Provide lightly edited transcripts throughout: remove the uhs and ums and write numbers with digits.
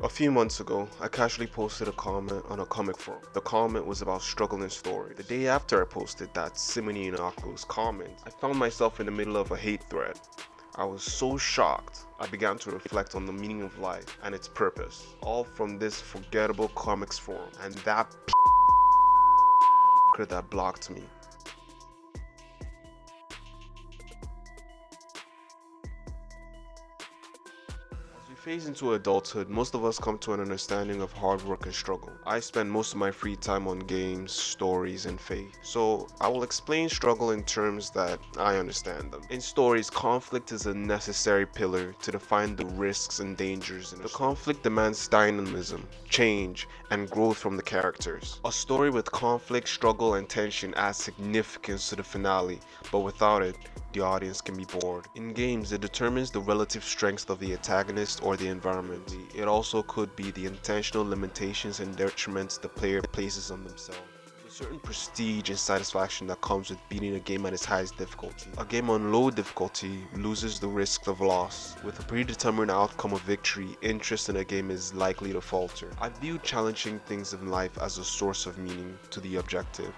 A few months ago, I casually posted a comment on a comic forum. The comment was about struggle in story. The day after I posted that simony innocuous comment, I found myself in the middle of a hate thread. I was so shocked, I began to reflect on the meaning of life and its purpose, all from this forgettable comics forum, and that that blocked me. As we phase into adulthood, most of us come to an understanding of hard work and struggle. I spend most of my free time on games, stories, and faith. So I will explain struggle in terms that I understand them. In stories, conflict is a necessary pillar to define the risks and dangers. The conflict demands dynamism, change, and growth from the characters. A story with conflict, struggle, and tension adds significance to the finale, but without it, the audience can be bored. In games, it determines the relative strengths of the antagonist or the environment. It also could be the intentional limitations and detriments the player places on themselves. There's a certain prestige and satisfaction that comes with beating a game at its highest difficulty. A game on low difficulty loses the risk of loss. With a predetermined outcome of victory, interest in a game is likely to falter. I view challenging things in life as a source of meaning to the objective.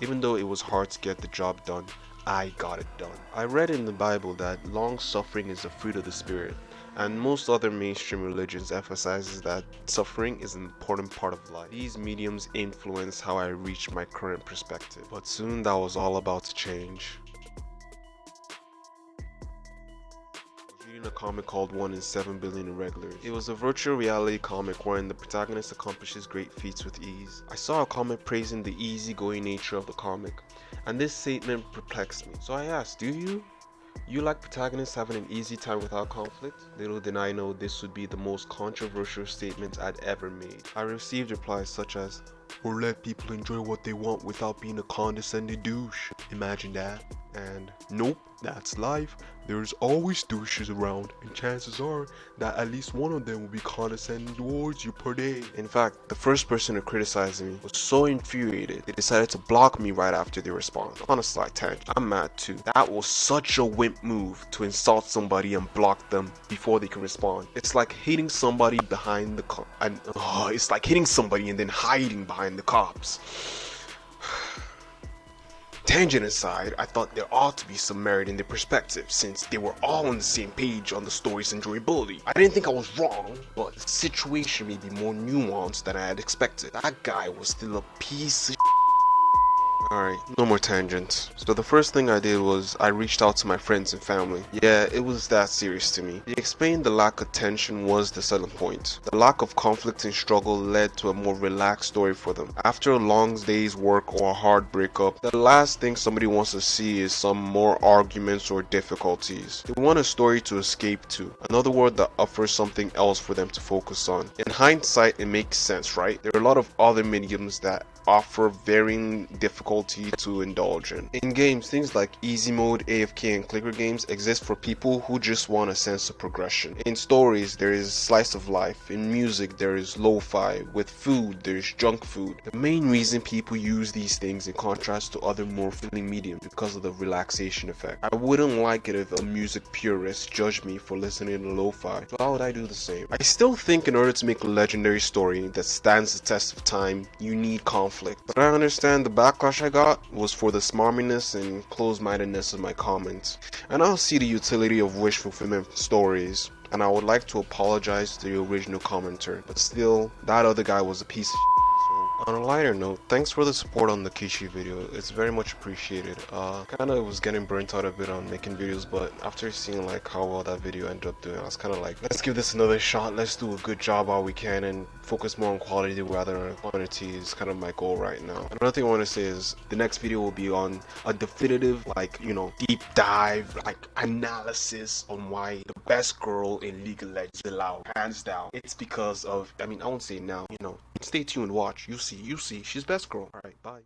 Even though it was hard to get the job done, I got it done. I read in the Bible that long suffering is a fruit of the Spirit, and most other mainstream religions emphasizes that suffering is an important part of life. These mediums influence how I reach my current perspective, but soon that was all about to change. Reading a comic called 1 in 7 billion Irregulars. It was a virtual reality comic wherein the protagonist accomplishes great feats with ease. I saw a comment praising the easygoing nature of the comic, and this statement perplexed me. So I asked, do you? You like protagonists having an easy time without conflict? Little did I know this would be the most controversial statement I'd ever made. I received replies such as, or let people enjoy what they want without being a condescending douche. Imagine that. And nope, that's life. There's always douches around, and chances are that at least one of them will be condescending towards you per day. In fact, the first person to criticize me was so infuriated they decided to block me right after their response. On a slight tangent, I'm mad too. That was such a wimp move to insult somebody and block them before they can respond. It's like hitting somebody behind the it's like hitting somebody and then hiding behind the cops. Tangent aside, I thought there ought to be some merit in their perspective since they were all on the same page on the story's enjoyability. I didn't think I was wrong, but the situation may be more nuanced than I had expected. That guy was still a piece of Alright, no more tangents. So the first thing I did was I reached out to my friends and family. Yeah, it was that serious to me. They explained the lack of tension was the selling point. The lack of conflict and struggle led to a more relaxed story for them. After a long day's work or a hard breakup, the last thing somebody wants to see is some more arguments or difficulties. They want a story to escape to, another word that offers something else for them to focus on. In hindsight, it makes sense, right? There are a lot of other mediums that offer varying difficulty to indulge in. In games, things like easy mode, AFK, and clicker games exist for people who just want a sense of progression. In stories, there is slice of life. In music, there is lo-fi. With food, there is junk food. The main reason people use these things in contrast to other more filling mediums because of the relaxation effect. I wouldn't like it if a music purist judged me for listening to lo-fi, so how would I do the same? I still think in order to make a legendary story that stands the test of time, you need conflict. But I understand the backlash I got was for the smarminess and closed-mindedness of my comments, and I'll see the utility of wish fulfillment stories, and I would like to apologize to the original commenter, but still, that other guy was a piece of so, on a lighter note, thanks for the support on the Kishi video, it's very much appreciated. Kinda was getting burnt out a bit on making videos, but after seeing like how well that video ended up doing, I was kinda like, let's give this another shot, let's do a good job while we can, and focus more on quality rather than quantity is kind of my goal right now. Another thing I want to say is the next video will be on a definitive, like, deep dive, like, analysis on why the best girl in League of Legends is allowed, hands down. It's because of, I won't say now, stay tuned, watch, you see, she's best girl. Alright, bye.